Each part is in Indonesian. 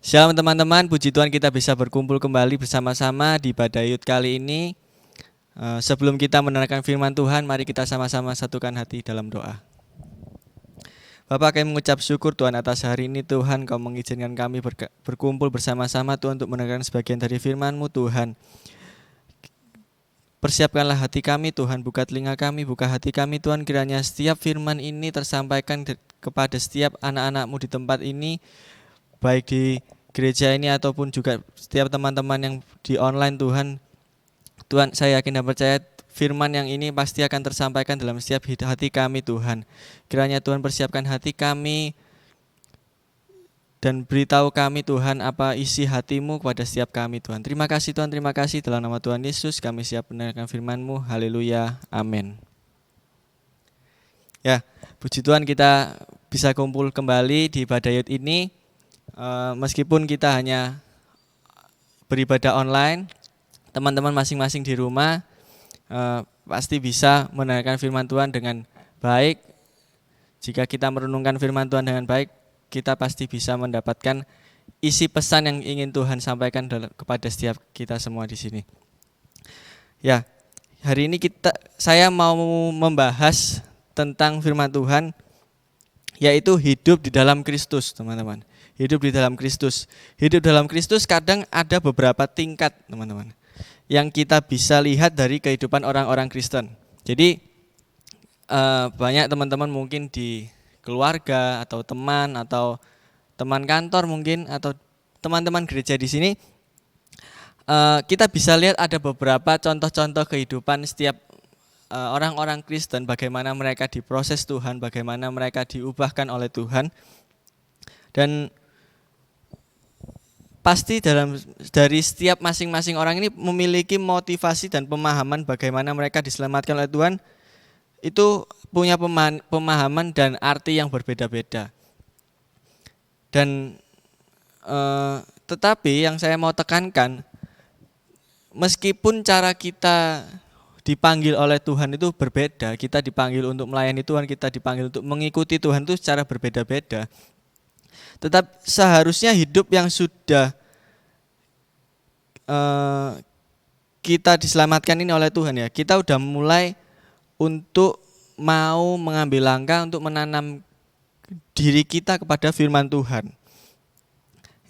Shalom teman-teman, puji Tuhan kita bisa berkumpul kembali bersama-sama di Badayut kali ini. Sebelum kita mendengarkan firman Tuhan, mari kita sama-sama satukan hati dalam doa. Bapak, kami mengucap syukur Tuhan atas hari ini. Tuhan, Kau mengizinkan kami berkumpul bersama-sama Tuhan untuk mendengarkan sebagian dari firman-Mu Tuhan. Persiapkanlah hati kami Tuhan, buka telinga kami, buka hati kami Tuhan. Kiranya setiap firman ini tersampaikan kepada setiap anak-anak-Mu di tempat ini, baik di gereja ini ataupun juga setiap teman-teman yang di online Tuhan. Tuhan, saya yakin dan percaya firman yang ini pasti akan tersampaikan dalam setiap hati kami Tuhan. Kiranya Tuhan persiapkan hati kami dan beritahu kami Tuhan apa isi hati-Mu kepada setiap kami Tuhan. Terima kasih Tuhan, terima kasih dalam nama Tuhan Yesus kami siap mendengarkan firman-Mu. Haleluya, amin. Ya, puji Tuhan kita bisa kumpul kembali di Badayut ini. Meskipun kita hanya beribadah online, teman-teman masing-masing di rumah pasti bisa mendengarkan firman Tuhan dengan baik. Jika kita merenungkan firman Tuhan dengan baik, kita pasti bisa mendapatkan isi pesan yang ingin Tuhan sampaikan kepada setiap kita semua di sini. Ya, hari ini saya mau membahas tentang firman Tuhan, yaitu hidup di dalam Kristus, teman-teman. Hidup di dalam Kristus. Hidup dalam Kristus kadang ada beberapa tingkat, teman-teman, yang kita bisa lihat dari kehidupan orang-orang Kristen. Jadi banyak teman-teman mungkin di keluarga atau teman kantor mungkin atau teman-teman gereja di sini, kita bisa lihat ada beberapa contoh-contoh kehidupan setiap orang-orang Kristen, bagaimana mereka diproses Tuhan, bagaimana mereka diubahkan oleh Tuhan. Dan pasti dari setiap masing-masing orang ini memiliki motivasi dan pemahaman bagaimana mereka diselamatkan oleh Tuhan. Itu punya pemahaman dan arti yang berbeda-beda. Dan tetapi yang saya mau tekankan, meskipun cara kita dipanggil oleh Tuhan itu berbeda, kita dipanggil untuk melayani Tuhan, kita dipanggil untuk mengikuti Tuhan itu secara berbeda-beda. Tetap seharusnya hidup yang sudah kita diselamatkan ini oleh Tuhan, ya, kita udah mulai untuk mau mengambil langkah untuk menanam diri kita kepada firman Tuhan.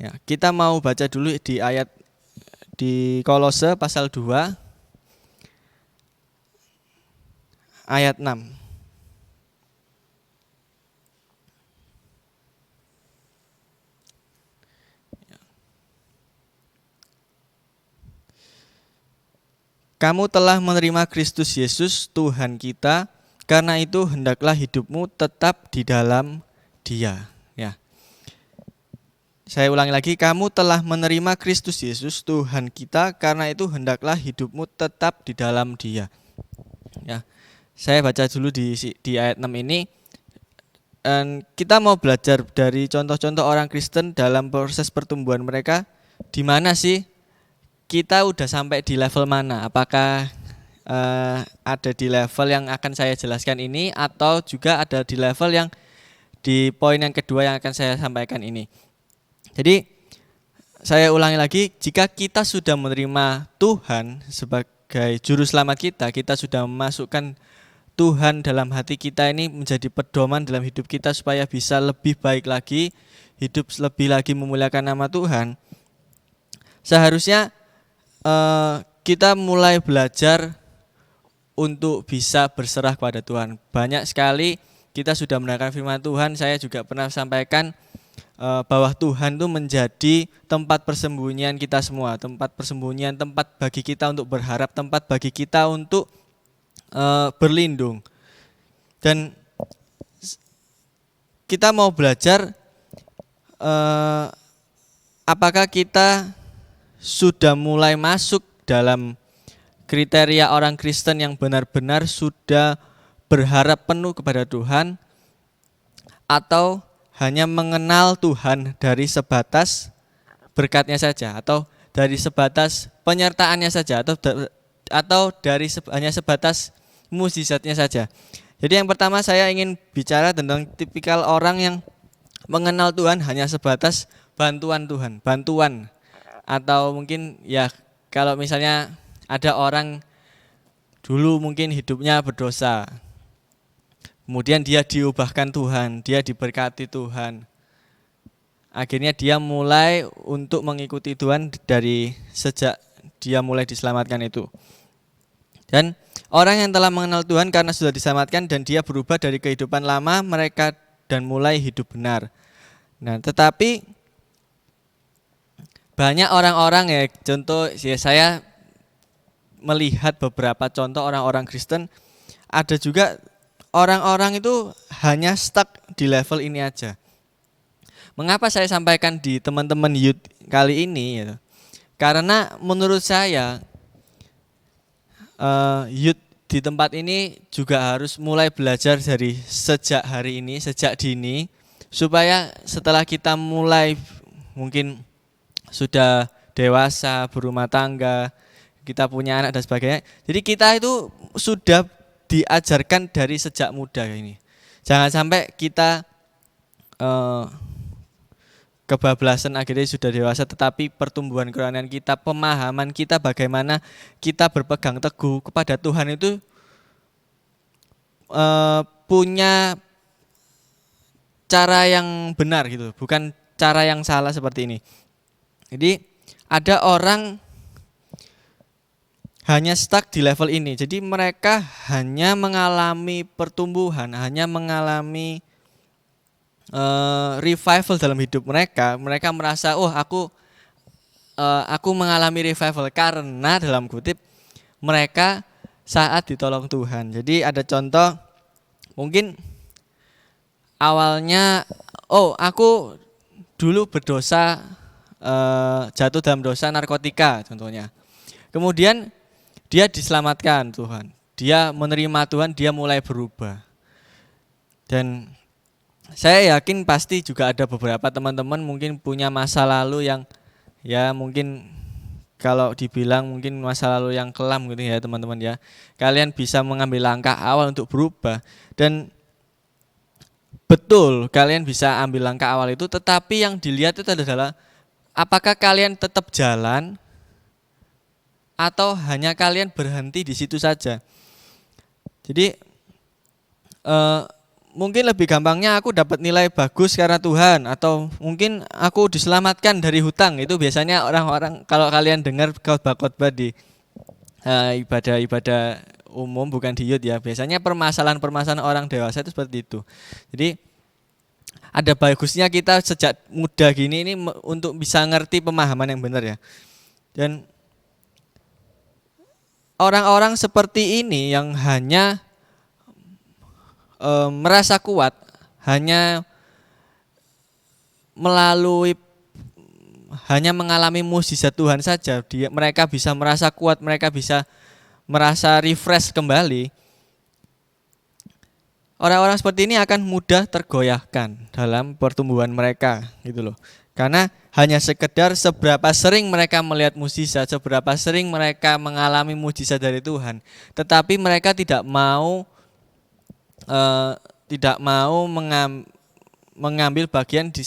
Ya, kita mau baca dulu di ayat di Kolose pasal 2 ayat 6. Kamu telah menerima Kristus Yesus Tuhan kita, karena itu hendaklah hidupmu tetap di dalam Dia. Ya. Saya ulangi lagi, kamu telah menerima Kristus Yesus Tuhan kita, karena itu hendaklah hidupmu tetap di dalam Dia. Ya. Saya baca dulu di ayat 6 ini. Dan kita mau belajar dari contoh-contoh orang Kristen dalam proses pertumbuhan mereka. Di mana sih kita udah sampai di level mana? Apakah ada di level yang akan saya jelaskan ini, atau juga ada di level yang di poin yang kedua yang akan saya sampaikan ini? Jadi saya ulangi lagi, jika kita sudah menerima Tuhan sebagai juru selamat kita sudah memasukkan Tuhan dalam hati kita ini menjadi pedoman dalam hidup kita supaya bisa lebih baik lagi, hidup lebih lagi memuliakan nama Tuhan. Seharusnya kita mulai belajar untuk bisa berserah kepada Tuhan. Banyak sekali kita sudah mendengarkan firman Tuhan. Saya juga pernah sampaikan bahwa Tuhan itu menjadi tempat persembunyian kita semua, tempat persembunyian, tempat bagi kita untuk berharap, tempat bagi kita untuk berlindung. Dan kita mau belajar apakah kita sudah mulai masuk dalam kriteria orang Kristen yang benar-benar sudah berharap penuh kepada Tuhan, atau hanya mengenal Tuhan dari sebatas berkatnya saja, atau dari sebatas penyertaannya saja, atau dari hanya sebatas mukjizatnya saja. Jadi yang pertama saya ingin bicara tentang tipikal orang yang mengenal Tuhan hanya sebatas bantuan Tuhan, bantuan. Atau mungkin ya kalau misalnya ada orang dulu mungkin hidupnya berdosa, kemudian dia diubahkan Tuhan, dia diberkati Tuhan. Akhirnya dia mulai untuk mengikuti Tuhan dari sejak dia mulai diselamatkan itu. Dan orang yang telah mengenal Tuhan karena sudah diselamatkan dan dia berubah dari kehidupan lama mereka dan mulai hidup benar. Nah, tetapi banyak orang-orang ya, contoh ya saya melihat beberapa contoh orang-orang Kristen, ada juga orang-orang itu hanya stuck di level ini aja. Mengapa saya sampaikan di teman-teman youth kali ini ya? Karena menurut saya youth di tempat ini juga harus mulai belajar dari sejak hari ini, sejak dini, supaya setelah kita mulai mungkin sudah dewasa, berumah tangga, kita punya anak dan sebagainya. Jadi kita itu sudah diajarkan dari sejak muda ini. Jangan sampai kita kebablasan akhirnya sudah dewasa, tetapi pertumbuhan kerohanian kita, pemahaman kita bagaimana kita berpegang teguh kepada Tuhan itu punya cara yang benar gitu, bukan cara yang salah seperti ini. Jadi ada orang hanya stuck di level ini, jadi mereka hanya mengalami pertumbuhan, hanya mengalami revival dalam hidup mereka. Mereka merasa aku mengalami revival karena dalam kutip mereka saat ditolong Tuhan. Jadi ada contoh mungkin awalnya aku dulu berdosa, jatuh dalam dosa narkotika contohnya. Kemudian dia diselamatkan Tuhan. Dia menerima Tuhan, dia mulai berubah. Dan saya yakin pasti juga ada beberapa teman-teman mungkin punya masa lalu yang ya mungkin kalau dibilang mungkin masa lalu yang kelam gitu ya teman-teman ya. Kalian bisa mengambil langkah awal untuk berubah dan betul kalian bisa ambil langkah awal itu, tetapi yang dilihat itu adalah apakah kalian tetap jalan atau hanya kalian berhenti di situ saja. Jadi mungkin lebih gampangnya aku dapat nilai bagus karena Tuhan, atau mungkin aku diselamatkan dari hutang. Itu biasanya orang-orang kalau kalian dengar khotbah-khotbah di ibadah-ibadah umum, bukan di youth ya, biasanya permasalahan-permasalahan orang dewasa itu seperti itu. Jadi ada bagusnya kita sejak muda gini ini untuk bisa ngerti pemahaman yang benar ya. Dan orang-orang seperti ini yang hanya merasa kuat, hanya mengalami mukjizat Tuhan saja, mereka bisa merasa kuat, mereka bisa merasa refresh kembali. Orang-orang seperti ini akan mudah tergoyahkan dalam pertumbuhan mereka gitu loh. Karena hanya sekedar seberapa sering mereka melihat mukjizat, seberapa sering mereka mengalami mukjizat dari Tuhan, tetapi mereka tidak mau mengambil bagian di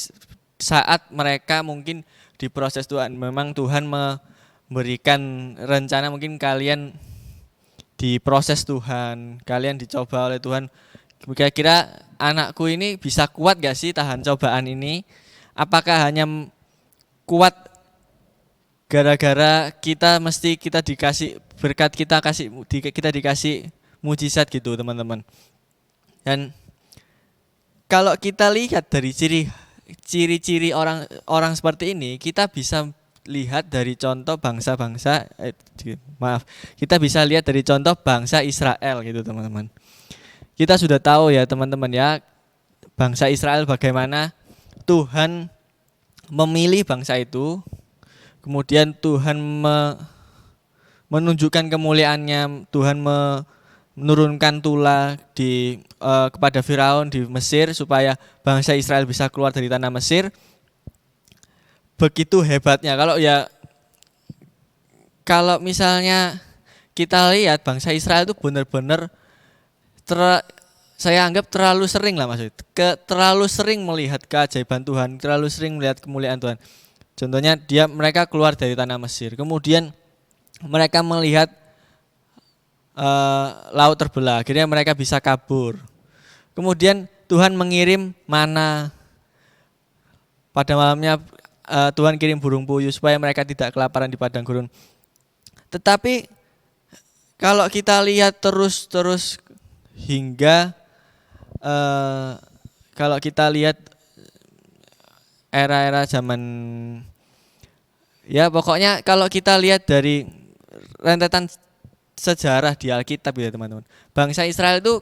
saat mereka mungkin diproses Tuhan. Memang Tuhan memberikan rencana, mungkin kalian diproses Tuhan, kalian dicoba oleh Tuhan. Kira-kira anakku ini bisa kuat gak sih tahan cobaan ini? Apakah hanya kuat gara-gara kita dikasih berkat, kita dikasih mujizat gitu teman-teman. Dan kalau kita lihat dari ciri-ciri orang seperti ini, kita bisa lihat dari contoh kita bisa lihat dari contoh bangsa Israel gitu teman-teman. Kita sudah tahu ya teman-teman ya, bangsa Israel bagaimana Tuhan memilih bangsa itu, kemudian Tuhan menunjukkan kemuliaannya, Tuhan menurunkan tula kepada Firaun di Mesir supaya bangsa Israel bisa keluar dari tanah Mesir. Begitu hebatnya. Kalau misalnya kita lihat bangsa Israel itu benar-benar saya anggap terlalu sering lah maksudnya, terlalu sering melihat keajaiban Tuhan, terlalu sering melihat kemuliaan Tuhan. Contohnya mereka keluar dari tanah Mesir, kemudian mereka melihat laut terbelah, akhirnya mereka bisa kabur. Kemudian Tuhan mengirim mana, pada malamnya Tuhan kirim burung puyuh supaya mereka tidak kelaparan di padang gurun. Tetapi kalau kita lihat terus hingga kalau kita lihat era-era zaman, ya pokoknya kalau kita lihat dari rentetan sejarah di Alkitab ya teman-teman, bangsa Israel itu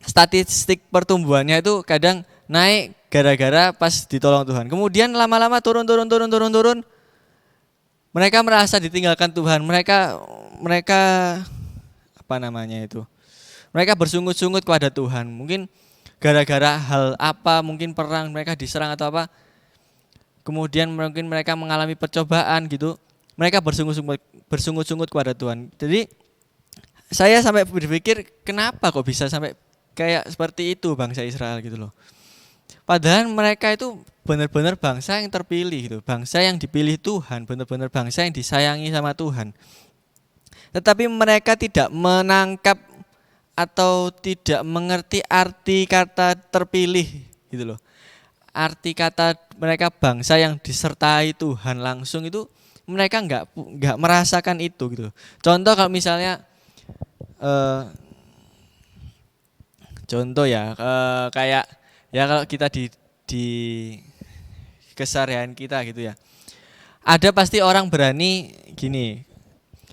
statistik pertumbuhannya itu kadang naik gara-gara pas ditolong Tuhan. Kemudian lama-lama turun. Mereka merasa ditinggalkan Tuhan. Mereka apa namanya itu? Mereka bersungut-sungut kepada Tuhan. Mungkin gara-gara hal apa, mungkin perang, mereka diserang atau apa. Kemudian mungkin mereka mengalami percobaan gitu. Mereka bersungut-sungut kepada Tuhan. Jadi saya sampai berpikir, kenapa kok bisa sampai kayak seperti itu bangsa Israel gitu loh. Padahal mereka itu benar-benar bangsa yang terpilih gitu, bangsa yang dipilih Tuhan, benar-benar bangsa yang disayangi sama Tuhan. Tetapi mereka tidak menangkap atau tidak mengerti arti kata terpilih gitu loh. Arti kata mereka bangsa yang disertai Tuhan langsung itu mereka nggak merasakan itu gitu. Contoh kalau misalnya contoh ya kayak ya kalau kita di keseharian kita gitu ya. Ada pasti orang berani gini.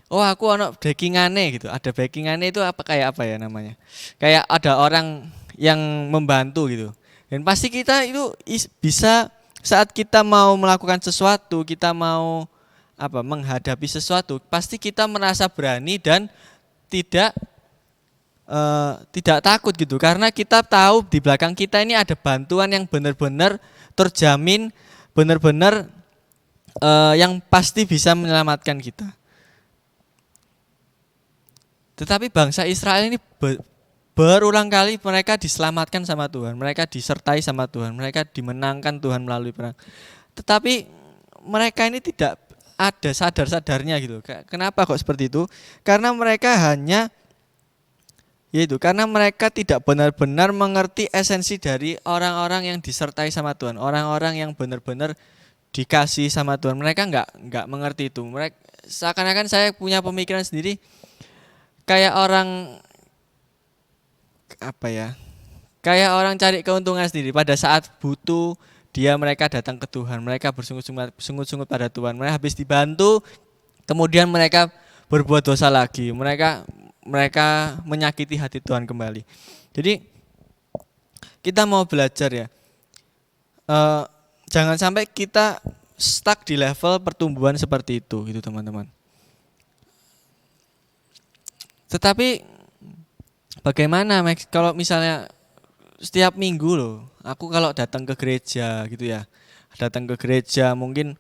Oh aku ono backingane gitu. Ada backingane itu kayak apa ya namanya? Kayak ada orang yang membantu gitu. Dan pasti kita itu bisa saat kita mau melakukan sesuatu, kita mau menghadapi sesuatu, pasti kita merasa berani dan tidak takut gitu. Karena kita tahu di belakang kita ini ada bantuan yang benar-benar terjamin, benar-benar yang pasti bisa menyelamatkan kita. Tetapi bangsa Israel ini berulang kali mereka diselamatkan sama Tuhan, mereka disertai sama Tuhan, mereka dimenangkan Tuhan melalui perang. Tetapi mereka ini tidak ada sadar-sadarnya gitu. Kenapa kok seperti itu? Karena mereka karena mereka tidak benar-benar mengerti esensi dari orang-orang yang disertai sama Tuhan, orang-orang yang benar-benar dikasih sama Tuhan. Mereka nggak mengerti itu. Mereka seakan-akan saya punya pemikiran sendiri. Kayak orang kayak orang cari keuntungan sendiri. Pada saat butuh mereka datang ke Tuhan, mereka bersungut-sungut pada Tuhan. Mereka habis dibantu, kemudian mereka berbuat dosa lagi. Mereka menyakiti hati Tuhan kembali. Jadi kita mau belajar ya, jangan sampai kita stuck di level pertumbuhan seperti itu gitu teman-teman. Tetapi bagaimana Max kalau misalnya setiap minggu loh, aku kalau datang ke gereja gitu ya, mungkin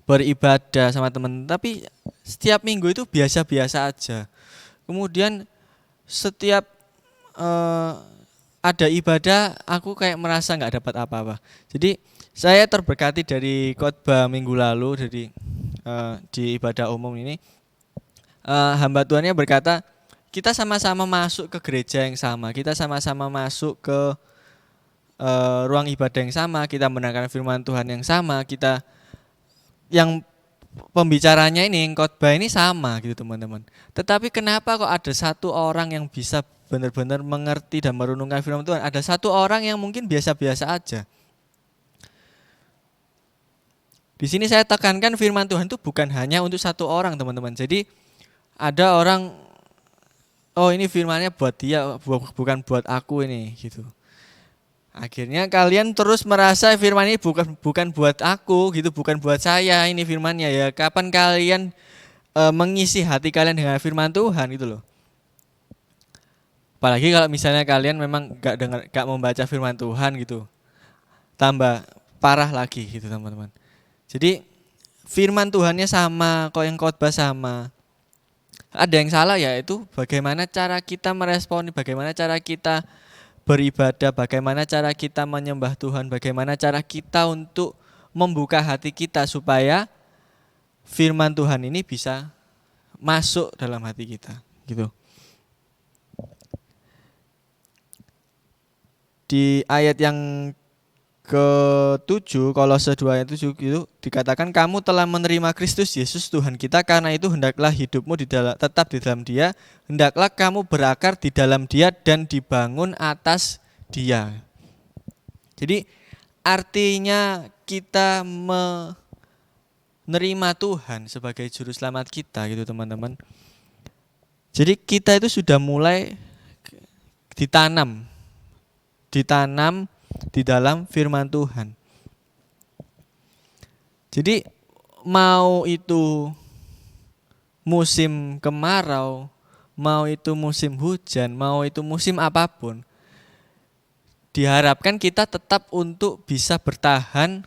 beribadah sama teman, tapi setiap minggu itu biasa-biasa aja. Kemudian setiap ada ibadah, aku kayak merasa nggak dapat apa-apa. Jadi saya terberkati dari khotbah minggu lalu di ibadah umum ini. Hamba Tuhannya berkata, kita sama-sama masuk ke gereja yang sama, kita sama-sama masuk ke ruang ibadah yang sama, kita mendengarkan firman Tuhan yang sama, kita yang pembicaranya ini, khotbah ini sama gitu teman-teman. Tetapi kenapa kok ada satu orang yang bisa benar-benar mengerti dan merenungkan firman Tuhan, ada satu orang yang mungkin biasa-biasa aja. Di sini saya tekankan firman Tuhan itu bukan hanya untuk satu orang teman-teman. Jadi ada orang, oh ini firmannya buat dia, bukan buat aku ini gitu. Akhirnya kalian terus merasa firman ini bukan buat aku gitu, bukan buat saya ini firmannya ya. Kapan kalian mengisi hati kalian dengan firman Tuhan gitu loh. Apalagi kalau misalnya kalian memang gak membaca firman Tuhan gitu, tambah parah lagi gitu teman-teman. Jadi firman Tuhannya sama, kok yang khotbah sama. ada yang salah, yaitu bagaimana cara kita meresponi, bagaimana cara kita beribadah, bagaimana cara kita menyembah Tuhan, bagaimana cara kita untuk membuka hati kita supaya firman Tuhan ini bisa masuk dalam hati kita, gitu. Di ayat yang ke-7, Kolose 2 ayat 7 itu dikatakan, kamu telah menerima Kristus Yesus Tuhan kita, karena itu hendaklah hidupmu tetap di dalam Dia, hendaklah kamu berakar di dalam Dia dan dibangun atas Dia. Jadi artinya kita menerima Tuhan sebagai juru selamat kita, gitu teman-teman. Jadi kita itu sudah mulai ditanam di dalam firman Tuhan. Jadi mau itu musim kemarau, mau itu musim hujan, mau itu musim apapun, diharapkan kita tetap untuk bisa bertahan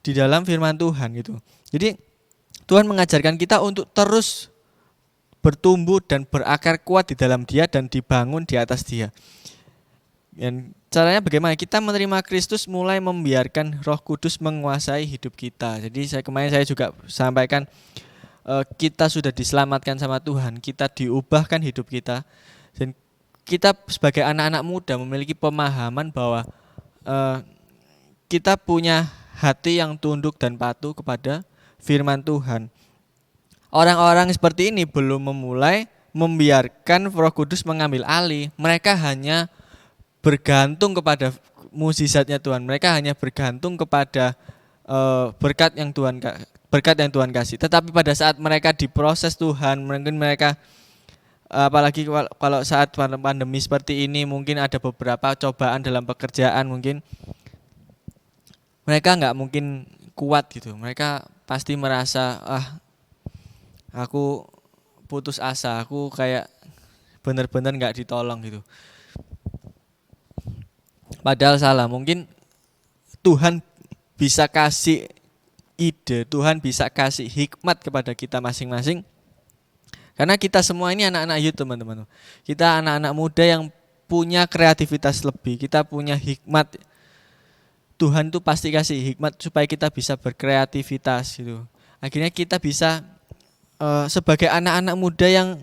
di dalam firman Tuhan, gitu. Jadi Tuhan mengajarkan kita untuk terus bertumbuh dan berakar kuat di dalam Dia dan dibangun di atas Dia. Dan caranya bagaimana? Kita menerima Kristus mulai membiarkan Roh Kudus menguasai hidup kita. Jadi kemarin saya juga sampaikan, kita sudah diselamatkan sama Tuhan, kita diubahkan hidup kita, dan kita sebagai anak-anak muda memiliki pemahaman bahwa kita punya hati yang tunduk dan patuh kepada firman Tuhan. Orang-orang seperti ini belum memulai membiarkan Roh Kudus mengambil alih. Mereka hanya bergantung kepada mukjizatnya Tuhan. Mereka hanya bergantung kepada berkat yang Tuhan kasih. Tetapi pada saat mereka diproses Tuhan, mungkin mereka, apalagi kalau saat pandemi seperti ini, mungkin ada beberapa cobaan dalam pekerjaan, mungkin mereka nggak mungkin kuat, gitu. Mereka pasti merasa, aku putus asa, aku kayak benar-benar nggak ditolong, gitu. Padahal salah. Mungkin Tuhan bisa kasih ide, Tuhan bisa kasih hikmat kepada kita masing-masing. Karena kita semua ini anak-anak youth, teman-teman. Kita anak-anak muda yang punya kreativitas lebih, kita punya hikmat. Tuhan tuh pasti kasih hikmat supaya kita bisa berkreativitas, gitu. Akhirnya kita bisa sebagai anak-anak muda yang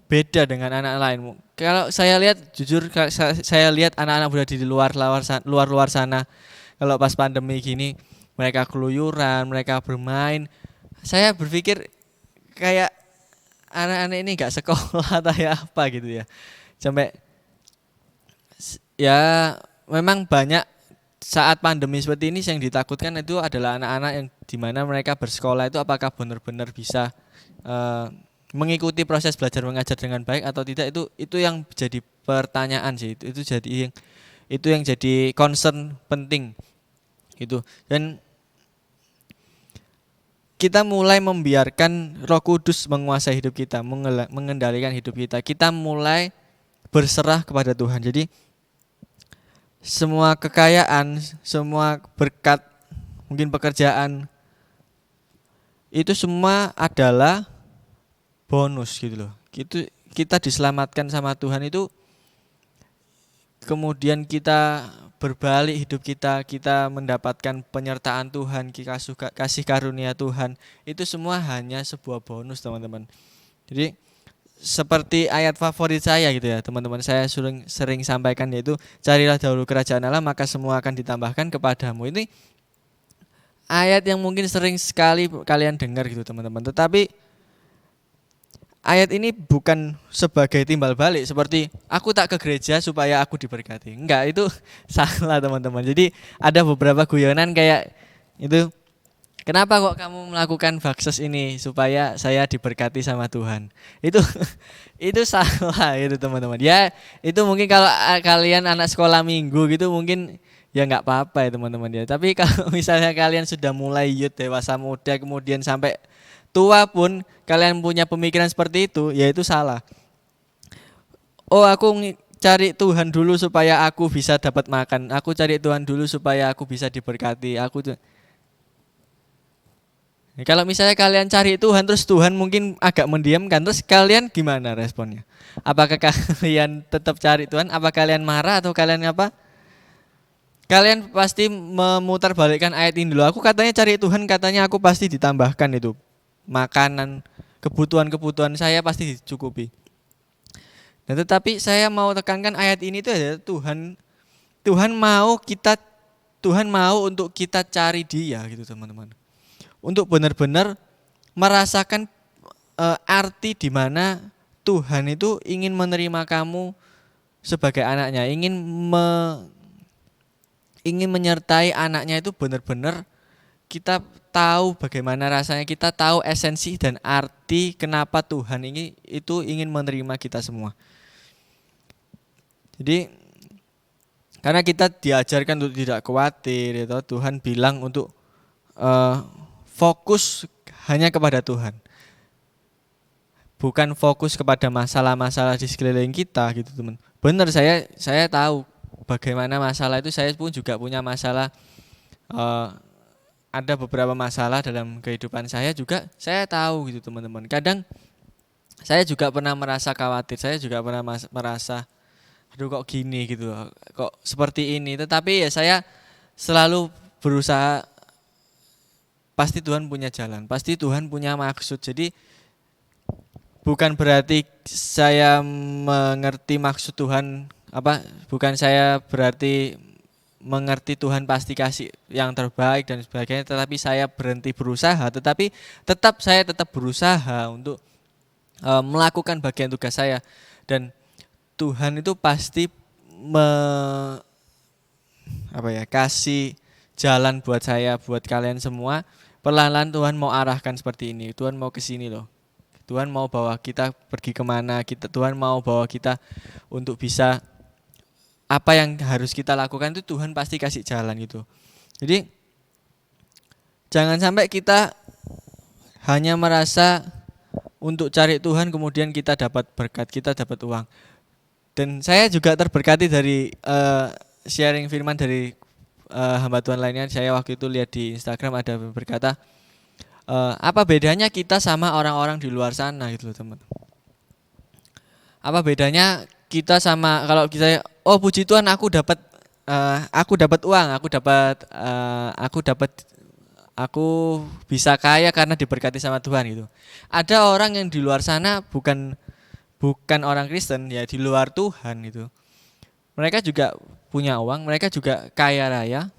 beda dengan anak lain. Kalau saya lihat, jujur saya lihat anak-anak muda di luar sana, kalau pas pandemi gini, mereka keluyuran, mereka bermain. Saya berpikir kayak anak-anak ini nggak sekolah atau ya apa, gitu ya. Sampai ya memang banyak saat pandemi seperti ini yang ditakutkan itu adalah anak-anak yang dimana mereka bersekolah itu apakah benar-benar bisa mengikuti proses belajar mengajar dengan baik atau tidak. Itu yang jadi pertanyaan sih, itu yang jadi concern penting gitu. Dan kita mulai membiarkan Roh Kudus menguasai hidup kita, mengendalikan hidup kita. Kita mulai berserah kepada Tuhan. Jadi semua kekayaan, semua berkat, mungkin pekerjaan, itu semua adalah bonus, gitu loh. Kita diselamatkan sama Tuhan itu, kemudian kita berbalik hidup kita mendapatkan penyertaan Tuhan, kasih karunia Tuhan. Itu semua hanya sebuah bonus, teman-teman. Jadi seperti ayat favorit saya, gitu ya, teman-teman. Saya sering sampaikan, yaitu carilah dahulu kerajaan Allah, maka semua akan ditambahkan kepadamu. Ini ayat yang mungkin sering sekali kalian dengar, gitu, teman-teman. Tetapi ayat ini bukan sebagai timbal balik seperti aku tak ke gereja supaya aku diberkati. Enggak, itu salah, teman-teman. Jadi ada beberapa guyonan kayak itu, kenapa kok kamu melakukan baksos ini supaya saya diberkati sama Tuhan. Itu salah, itu, teman-teman. Ya, itu mungkin kalau kalian anak sekolah minggu gitu mungkin ya nggak apa-apa ya, teman-teman ya. Tapi kalau misalnya kalian sudah mulai youth, dewasa muda, kemudian sampai tua pun kalian punya pemikiran seperti itu, ya itu salah. Oh, aku cari Tuhan dulu supaya aku bisa dapat makan. Aku cari Tuhan dulu supaya aku bisa diberkati. Kalau misalnya kalian cari Tuhan terus Tuhan mungkin agak mendiamkan, terus kalian gimana responnya? Apakah kalian tetap cari Tuhan? Apa kalian marah atau kalian apa? Kalian pasti memutarbalikkan ayat ini dulu. Aku katanya cari Tuhan, katanya aku pasti ditambahkan itu makanan, kebutuhan-kebutuhan saya pasti dicukupi. Nah, tetapi saya mau tekankan ayat ini itu adalah Tuhan mau kita, Tuhan mau untuk kita cari Dia gitu teman-teman. Untuk benar-benar merasakan arti di mana Tuhan itu ingin menerima kamu sebagai anaknya, ingin menyertai anaknya itu benar-benar kita tahu bagaimana rasanya, kita tahu esensi dan arti kenapa Tuhan ini itu ingin menerima kita semua. Jadi karena kita diajarkan untuk tidak khawatir, ya, Tuhan bilang untuk fokus hanya kepada Tuhan, bukan fokus kepada masalah-masalah di sekeliling kita gitu teman. Benar, saya tahu bagaimana masalah itu, saya pun juga punya masalah. Ada beberapa masalah dalam kehidupan saya juga saya tahu gitu teman-teman. Kadang saya juga pernah merasa khawatir, saya juga pernah merasa aduh kok gini gitu, kok seperti ini. Tetapi ya saya selalu berusaha, pasti Tuhan punya jalan, pasti Tuhan punya maksud. Jadi bukan berarti saya mengerti maksud Tuhan bukan saya berarti mengerti Tuhan pasti kasih yang terbaik dan sebagainya, tetapi saya berhenti berusaha, tetapi saya tetap berusaha untuk melakukan bagian tugas saya, dan Tuhan itu pasti kasih jalan buat saya, buat kalian semua. Perlahan-lahan Tuhan mau arahkan seperti ini, Tuhan mau ke sini loh. Tuhan mau bawa kita pergi kemana, Tuhan mau bawa kita untuk bisa apa yang harus kita lakukan itu Tuhan pasti kasih jalan gitu. Jadi jangan sampai kita hanya merasa untuk cari Tuhan kemudian kita dapat berkat, kita dapat uang. Dan saya juga terberkati dari sharing firman dari hamba Tuhan lainnya. Saya waktu itu lihat di Instagram ada berkata, apa bedanya kita sama orang-orang di luar sana gitu loh teman. Apa bedanya kita sama, kalau kita oh puji Tuhan aku dapat uang, aku bisa kaya karena diberkati sama Tuhan gitu. Ada orang yang di luar sana bukan orang Kristen ya, di luar Tuhan itu. Mereka juga punya uang, mereka juga kaya raya.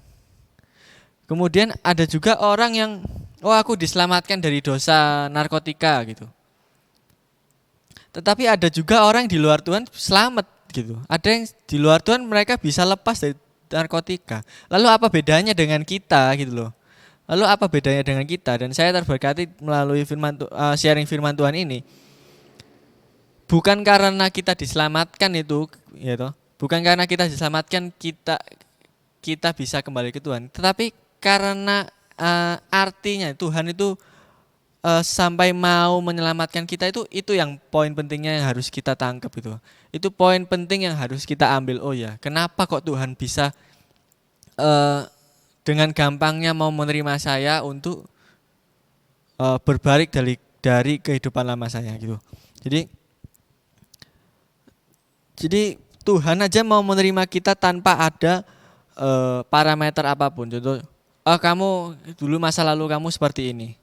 Kemudian ada juga orang yang aku diselamatkan dari dosa narkotika gitu. Tetapi ada juga orang di luar Tuhan selamat gitu. Ada yang di luar Tuhan mereka bisa lepas dari narkotika. Lalu apa bedanya dengan kita gitu loh. Lalu apa bedanya dengan kita? Dan saya terberkati melalui sharing firman Tuhan ini. Bukan karena kita diselamatkan itu, ya toh. Bukan karena kita diselamatkan kita bisa kembali ke Tuhan, tetapi karena artinya Tuhan itu sampai mau menyelamatkan kita, itu yang poin pentingnya yang harus kita tangkap itu. Itu poin penting yang harus kita ambil. Oh ya, kenapa kok Tuhan bisa dengan gampangnya mau menerima saya untuk berbalik dari kehidupan lama saya gitu. Jadi Tuhan aja mau menerima kita tanpa ada parameter apapun. Contoh, kamu dulu masa lalu kamu seperti ini.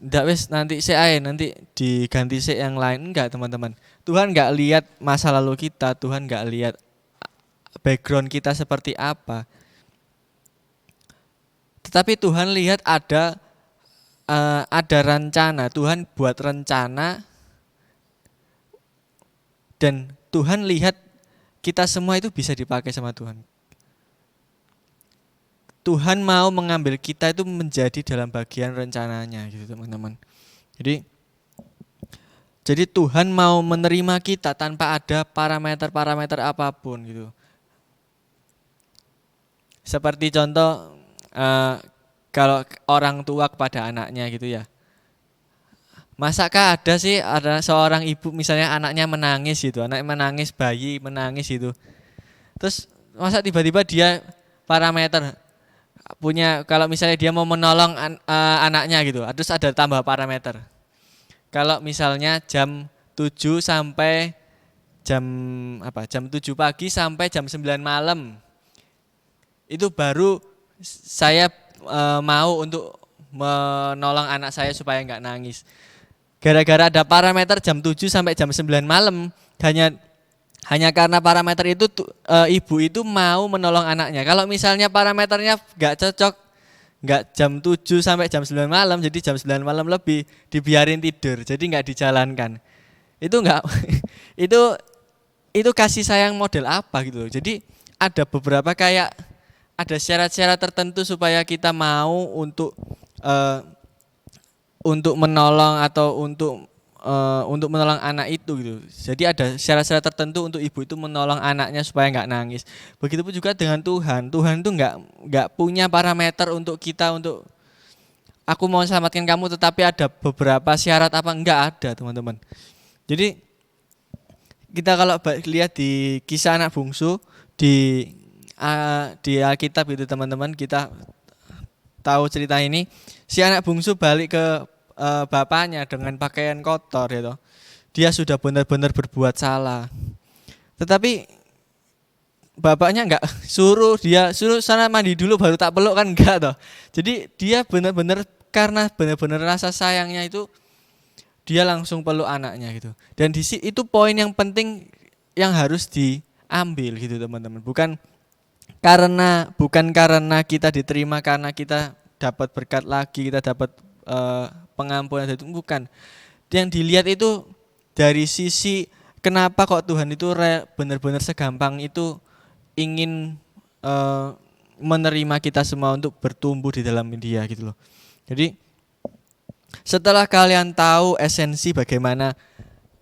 Nanti nanti diganti yang lain. Enggak teman-teman. Tuhan enggak lihat masa lalu kita, Tuhan enggak lihat background kita seperti apa. Tetapi Tuhan lihat ada rencana. Tuhan buat rencana. Dan Tuhan lihat kita semua itu bisa dipakai sama Tuhan. Tuhan mau mengambil kita itu menjadi dalam bagian rencananya gitu teman-teman. Jadi Tuhan mau menerima kita tanpa ada parameter apapun gitu. Seperti contoh kalau orang tua kepada anaknya gitu ya. Masakah ada seorang ibu misalnya anaknya menangis gitu, bayi menangis gitu. Terus masa tiba-tiba dia parameter kalau misalnya dia mau menolong anaknya gitu, terus ada tambah parameter. Kalau misalnya jam 7 sampai jam jam 7 pagi sampai jam 9 malam, itu baru saya mau untuk menolong anak saya supaya nggak nangis. Gara-gara ada parameter jam 7 sampai jam 9 malam, hanya karena parameter itu ibu itu mau menolong anaknya. Kalau misalnya parameternya nggak cocok, nggak jam 7 sampai jam 9 malam, jadi jam 9 malam lebih dibiarin tidur, jadi nggak dijalankan. Itu nggak itu itu kasih sayang model apa gitu loh. Jadi ada beberapa kayak ada syarat-syarat tertentu supaya kita mau untuk menolong atau untuk menolong anak itu gitu. Jadi ada syarat-syarat tertentu untuk ibu itu menolong anaknya supaya nggak nangis. Begitupun juga dengan Tuhan. Tuhan itu nggak punya parameter untuk kita untuk aku mau selamatkan kamu, tetapi ada beberapa syarat apa nggak ada, teman-teman. Jadi kita kalau lihat di kisah anak bungsu di Alkitab itu, teman-teman, kita tahu cerita ini. Si anak bungsu balik ke bapaknya dengan pakaian kotor gitu. Dia sudah benar-benar berbuat salah. Tetapi bapaknya enggak suruh sana mandi dulu baru tak peluk, kan enggak toh. Jadi dia benar-benar karena benar-benar rasa sayangnya itu dia langsung peluk anaknya gitu. Dan itu poin yang penting yang harus diambil gitu, teman-teman. Bukan karena kita diterima, karena kita dapat berkat lagi, kita dapat pengampunan, itu bukan. Yang dilihat itu dari sisi kenapa kok Tuhan itu benar-benar segampang itu ingin menerima kita semua untuk bertumbuh di dalam Dia gitu loh. Jadi setelah kalian tahu esensi bagaimana,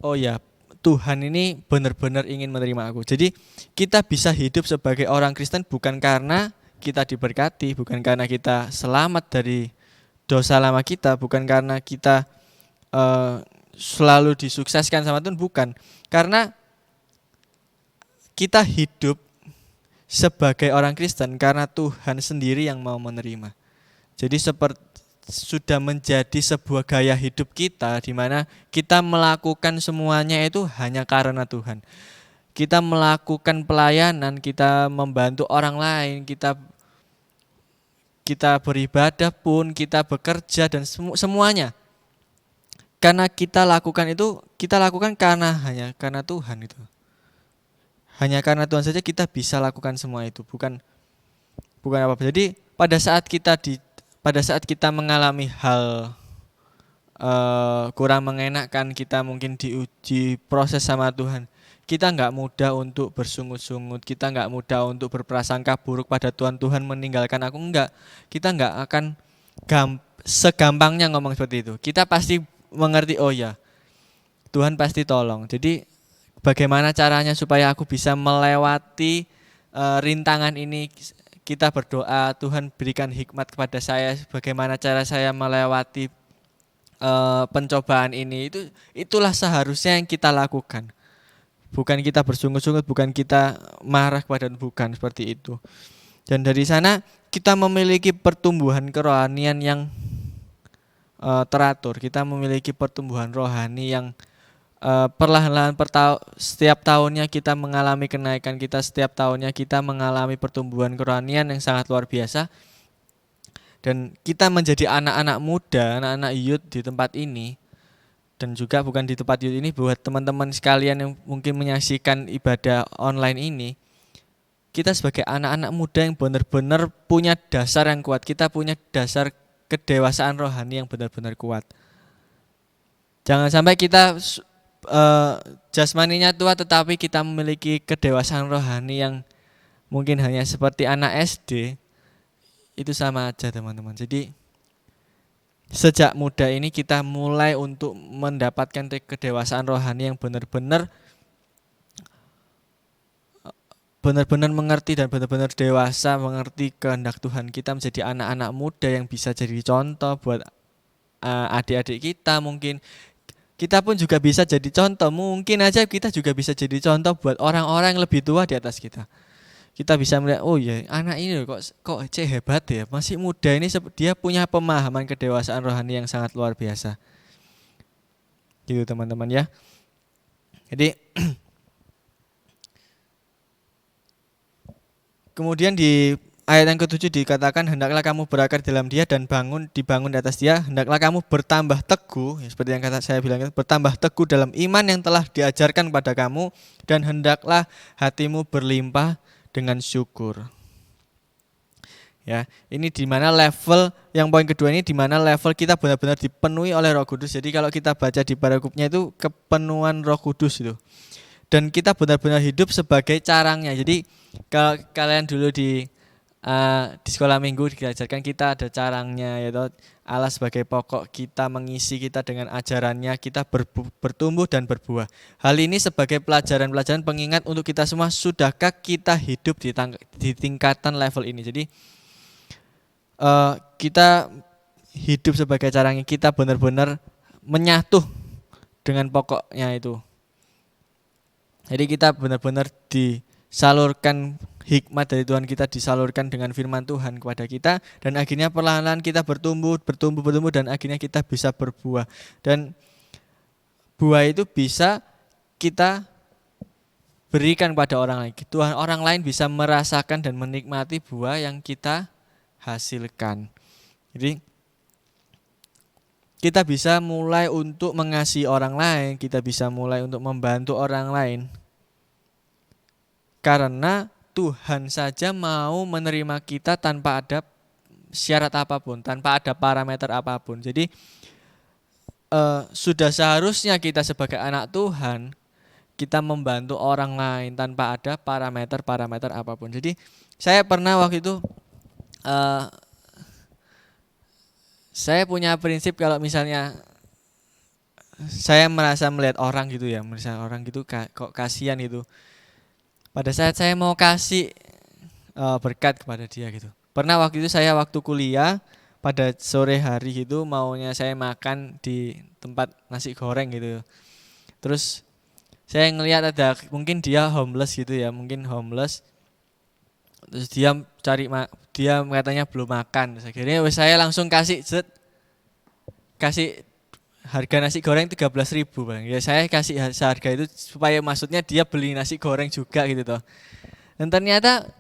oh ya, Tuhan ini benar-benar ingin menerima aku. Jadi kita bisa hidup sebagai orang Kristen bukan karena kita diberkati, bukan karena kita selamat dari dosa lama kita, bukan karena kita selalu disukseskan sama Tuhan, bukan. Karena kita hidup sebagai orang Kristen karena Tuhan sendiri yang mau menerima. Jadi sudah menjadi sebuah gaya hidup kita di mana kita melakukan semuanya itu hanya karena Tuhan. Kita melakukan pelayanan, kita membantu orang lain, kita beribadah pun, kita bekerja dan semuanya. Karena kita lakukan hanya karena Tuhan itu. Hanya karena Tuhan saja kita bisa lakukan semua itu, bukan apa-apa. Jadi pada saat kita mengalami hal kurang mengenakan, kita mungkin diuji proses sama Tuhan, kita nggak mudah untuk bersungut-sungut, kita nggak mudah untuk berprasangka buruk pada Tuhan. Tuhan meninggalkan aku, enggak. Kita nggak akan segampangnya ngomong seperti itu. Kita pasti mengerti, oh ya, Tuhan pasti tolong. Jadi bagaimana caranya supaya aku bisa melewati rintangan ini? Kita berdoa, Tuhan berikan hikmat kepada saya, bagaimana cara saya melewati pencobaan ini. Itulah seharusnya yang kita lakukan. Bukan kita bersungut-sungut, bukan kita marah kepada Tuhan, bukan seperti itu. Dan dari sana kita memiliki pertumbuhan kerohanian yang teratur. Kita memiliki pertumbuhan rohani yang perlahan-lahan setiap tahunnya kita mengalami kenaikan, setiap tahunnya kita mengalami pertumbuhan kerohanian yang sangat luar biasa. Dan kita menjadi anak-anak muda, anak-anak youth di tempat ini, dan juga bukan di tempat youth ini, buat teman-teman sekalian yang mungkin menyaksikan ibadah online ini, kita sebagai anak-anak muda yang benar-benar punya dasar yang kuat, kita punya dasar kedewasaan rohani yang benar-benar kuat. Jangan sampai kita jasmaninya tua tetapi kita memiliki kedewasaan rohani yang mungkin hanya seperti anak SD. Itu sama aja, teman-teman. Jadi sejak muda ini kita mulai untuk mendapatkan kedewasaan rohani yang benar-benar mengerti dan benar-benar dewasa, mengerti kehendak Tuhan. Kita menjadi anak-anak muda yang bisa jadi contoh buat adik-adik kita. Mungkin kita pun juga bisa jadi contoh. Mungkin aja kita juga bisa jadi contoh buat orang-orang yang lebih tua di atas kita. kita bisa melihat, oh ya anak ini loh kok hebat ya, masih muda ini dia punya pemahaman kedewasaan rohani yang sangat luar biasa. Gitu teman-teman ya. Jadi kemudian di ayat yang ke-7 dikatakan, hendaklah kamu berakar dalam dia dan dibangun di atas dia, hendaklah kamu bertambah teguh, ya, seperti yang kata saya bilang, bertambah teguh dalam iman yang telah diajarkan pada kamu, dan hendaklah hatimu berlimpah dengan syukur. Ya, ini di mana level yang poin kedua ini, di mana level kita benar-benar dipenuhi oleh Roh Kudus. Jadi kalau kita baca di parakupnya itu kepenuhan Roh Kudus itu. Dan kita benar-benar hidup sebagai carangnya. Jadi kalau kalian dulu di sekolah minggu diajarkan kita ada carangnya, yaitu Allah sebagai pokok, kita mengisi kita dengan ajarannya, kita bertumbuh dan berbuah. Hal ini sebagai pelajaran-pelajaran pengingat untuk kita semua, sudahkah kita hidup di tingkatan level ini. Jadi kita hidup sebagai caranya, kita benar-benar menyatu dengan pokoknya itu. Jadi kita benar-benar disalurkan hikmat dari Tuhan, kita disalurkan dengan firman Tuhan kepada kita, dan akhirnya perlahan-lahan kita bertumbuh dan akhirnya kita bisa berbuah. Dan buah itu bisa kita berikan pada orang lain. Tuhan, orang lain bisa merasakan dan menikmati buah yang kita hasilkan. Jadi kita bisa mulai untuk mengasihi orang lain, kita bisa mulai untuk membantu orang lain. Karena Tuhan saja mau menerima kita tanpa ada syarat apapun, tanpa ada parameter apapun. Jadi sudah seharusnya kita sebagai anak Tuhan, kita membantu orang lain tanpa ada parameter apapun. Jadi saya pernah waktu itu saya punya prinsip, kalau misalnya saya merasa melihat orang gitu ya, misalnya orang gitu kok kasihan gitu, pada saat saya mau kasih berkat kepada dia gitu. Pernah waktu itu saya waktu kuliah pada sore hari gitu, maunya saya makan di tempat nasi goreng gitu. Terus saya ngelihat ada mungkin dia homeless gitu ya, terus dia dia katanya belum makan. Akhirnya saya langsung kasih harga nasi goreng 13.000 Bang. Ya saya kasih seharga itu supaya maksudnya dia beli nasi goreng juga gitu toh. Dan ternyata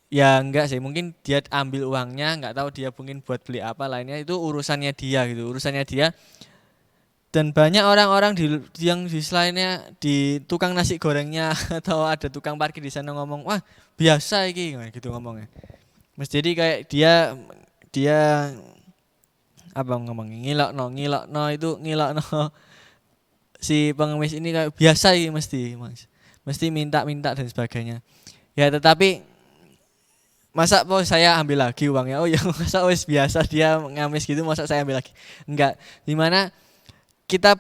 ya enggak sih, mungkin dia ambil uangnya, enggak tahu dia mungkin buat beli apa lainnya, itu urusannya dia gitu, urusannya dia. Dan banyak orang-orang yang di selainnya di tukang nasi gorengnya atau ada tukang parkir di sana ngomong, wah biasa iki gitu ngomongnya. Mas jadi kayak dia apa ngomong ngilokno itu ngilokno si pengemis ini kayak biasa iki mesti minta dan sebagainya. Ya tetapi masa saya ambil lagi uangnya? Oh ya masa wis biasa dia ngamis gitu, masa saya ambil lagi? Enggak. Dimana kita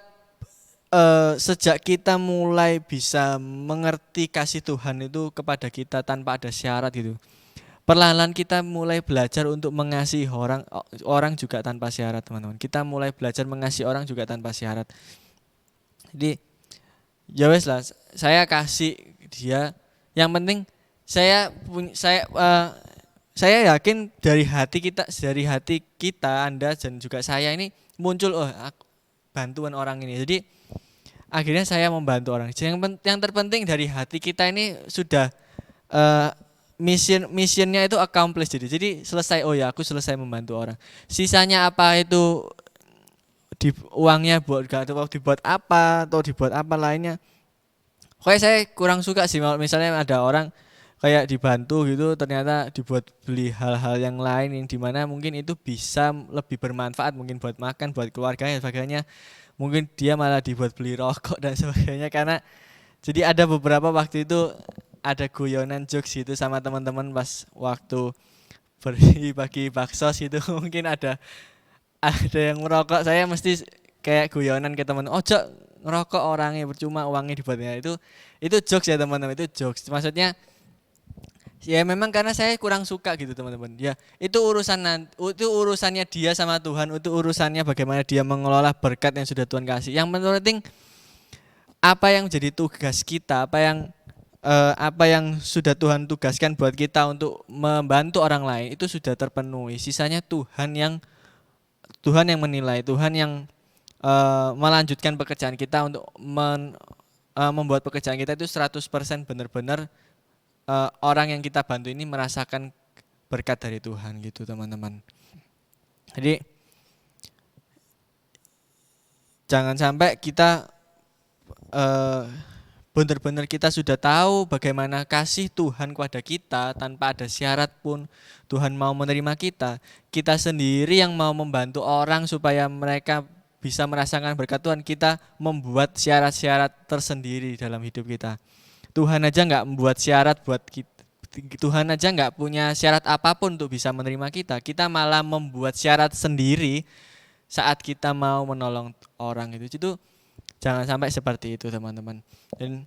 sejak kita mulai bisa mengerti kasih Tuhan itu kepada kita tanpa ada syarat gitu, perlahan-lahan kita mulai belajar untuk mengasihi orang juga tanpa syarat, teman-teman. Kita mulai belajar mengasihi orang juga tanpa syarat. Jadi ya wes lah, saya kasih dia. Yang penting saya yakin dari hati kita, Anda dan juga saya ini muncul bantuan orang ini. Jadi akhirnya saya membantu orang. Yang terpenting dari hati kita ini sudah missionnya itu accomplished. Jadi selesai. Oh ya, aku selesai membantu orang. Sisanya apa itu uangnya dibuat apa atau dibuat apa lainnya. Kayak saya kurang suka sih misalnya ada orang kayak dibantu gitu ternyata dibuat beli hal-hal yang lain yang dimana mungkin itu bisa lebih bermanfaat, mungkin buat makan, buat keluarganya dan sebagainya. Mungkin dia malah dibuat beli rokok dan sebagainya. Karena jadi ada beberapa waktu itu ada guyonan jokes gitu sama teman-teman pas waktu bagi bakso gitu. Mungkin ada yang merokok, saya mesti kayak guyonan ke teman, ojo ngerokok orangnya percuma uangnya dibuatnya. Itu jokes ya teman-teman, itu jokes. Maksudnya ya memang karena saya kurang suka gitu teman-teman. Ya itu urusannya dia sama Tuhan, itu urusannya bagaimana dia mengelola berkat yang sudah Tuhan kasih. Yang penting apa yang jadi tugas kita, apa yang apa yang sudah Tuhan tugaskan buat kita untuk membantu orang lain itu sudah terpenuhi. Sisanya Tuhan yang menilai, Tuhan yang melanjutkan pekerjaan kita untuk membuat pekerjaan kita itu 100% benar-benar orang yang kita bantu ini merasakan berkat dari Tuhan gitu teman-teman. Jadi jangan sampai kita benar-benar kita sudah tahu bagaimana kasih Tuhan kepada kita tanpa ada syarat pun Tuhan mau menerima kita. Kita sendiri yang mau membantu orang supaya mereka bisa merasakan berkat Tuhan, kita membuat syarat-syarat tersendiri dalam hidup kita. Tuhan aja nggak membuat syarat buat kita. Tuhan aja nggak punya syarat apapun untuk bisa menerima kita. Kita malah membuat syarat sendiri saat kita mau menolong orang itu jangan sampai seperti itu teman-teman. Dan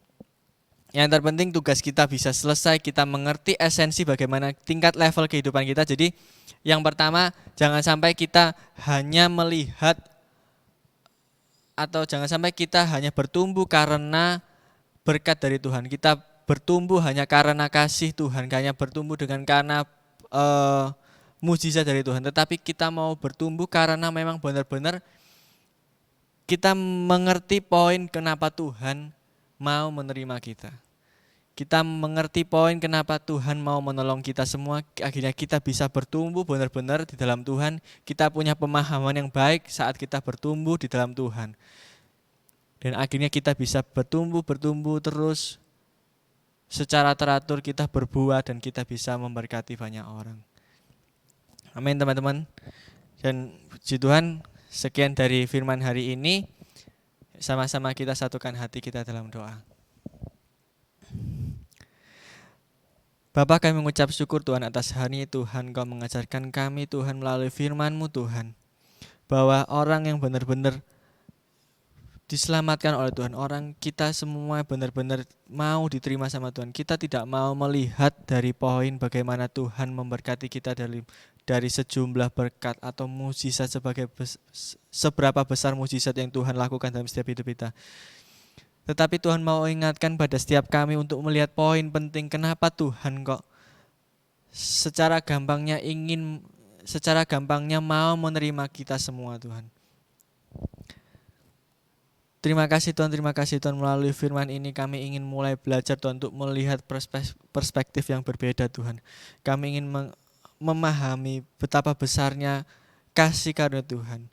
yang terpenting tugas kita bisa selesai, kita mengerti esensi bagaimana tingkat level kehidupan kita. Jadi yang pertama, jangan sampai kita hanya melihat atau jangan sampai kita hanya bertumbuh karena berkat dari Tuhan. Kita bertumbuh hanya karena kasih Tuhan, hanya bertumbuh karena mujizat dari Tuhan. Tetapi kita mau bertumbuh karena memang benar-benar kita mengerti poin kenapa Tuhan mau menerima kita. Kita mengerti poin kenapa Tuhan mau menolong kita semua. Akhirnya kita bisa bertumbuh benar-benar di dalam Tuhan. Kita punya pemahaman yang baik saat kita bertumbuh di dalam Tuhan. Dan akhirnya kita bisa bertumbuh terus. Secara teratur kita berbuah dan kita bisa memberkati banyak orang. Amin teman-teman. Dan puji Tuhan, sekian dari firman hari ini. Sama-sama kita satukan hati kita dalam doa. Bapa, kami mengucap syukur Tuhan atas hari ini. Tuhan, Kau mengajarkan kami Tuhan melalui firman-Mu Tuhan, bahwa orang yang benar-benar diselamatkan oleh Tuhan, orang kita semua benar-benar mau diterima sama Tuhan. Kita tidak mau melihat dari poin bagaimana Tuhan memberkati kita dari sejumlah berkat atau mujizat seberapa besar mujizat yang Tuhan lakukan dalam setiap hidup kita. Tetapi Tuhan mau ingatkan pada setiap kami untuk melihat poin penting kenapa Tuhan kok secara gampangnya mau menerima kita semua Tuhan. Terima kasih Tuhan melalui firman ini kami ingin mulai belajar Tuhan untuk melihat perspektif yang berbeda Tuhan. Kami ingin memahami betapa besarnya kasih karunia Tuhan.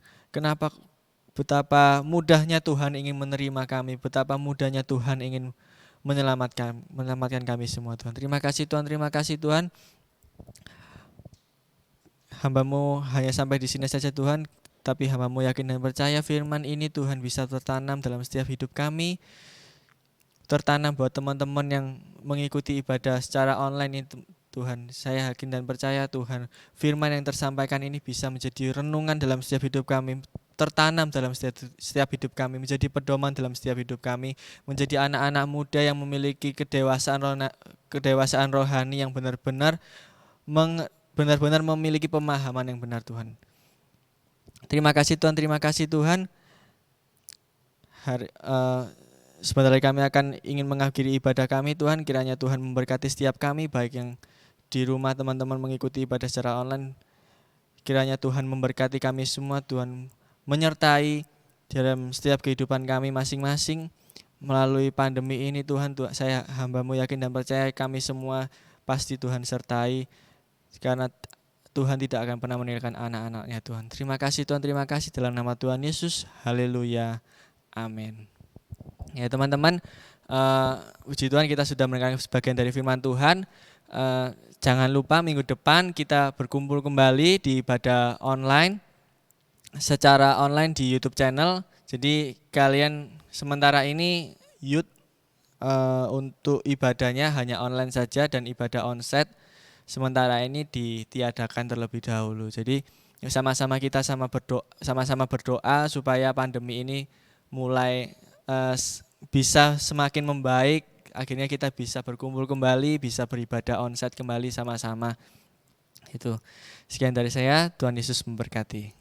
Betapa mudahnya Tuhan ingin menerima kami, betapa mudahnya Tuhan ingin menyelamatkan kami semua Tuhan. Terima kasih Tuhan. Hamba-Mu hanya sampai di sini saja Tuhan, tapi hamba-Mu yakin dan percaya firman ini Tuhan bisa tertanam dalam setiap hidup kami. Tertanam buat teman-teman yang mengikuti ibadah secara online ini Tuhan. Saya yakin dan percaya Tuhan, firman yang tersampaikan ini bisa menjadi renungan dalam setiap hidup kami, tertanam dalam setiap hidup kami, menjadi pedoman dalam setiap hidup kami, menjadi anak-anak muda yang memiliki kedewasaan rohani yang benar-benar memiliki pemahaman yang benar Tuhan. Terima kasih Tuhan. Sebentar lagi kami akan ingin mengakhiri ibadah kami Tuhan. Kiranya Tuhan memberkati setiap kami, baik yang di rumah teman-teman mengikuti ibadah secara online. Kiranya Tuhan memberkati kami semua, Tuhan menyertai dalam setiap kehidupan kami masing-masing. Melalui pandemi ini Tuhan, saya hamba-Mu yakin dan percaya kami semua pasti Tuhan sertai. Karena Tuhan tidak akan pernah meninggalkan anak-anak-Nya Tuhan. Terima kasih Tuhan, terima kasih dalam nama Tuhan Yesus. Haleluya. Amin. Ya teman-teman, puji Tuhan kita sudah mendengarkan sebagian dari firman Tuhan. Jangan lupa minggu depan kita berkumpul kembali di ibadah online, secara online di YouTube channel. Jadi kalian sementara ini untuk ibadahnya hanya online saja dan ibadah onsite sementara ini ditiadakan terlebih dahulu. Jadi sama-sama kita sama-sama berdoa supaya pandemi ini mulai bisa semakin membaik. Akhirnya kita bisa berkumpul kembali, bisa beribadah onsite kembali sama-sama. Itu. Sekian dari saya, Tuhan Yesus memberkati.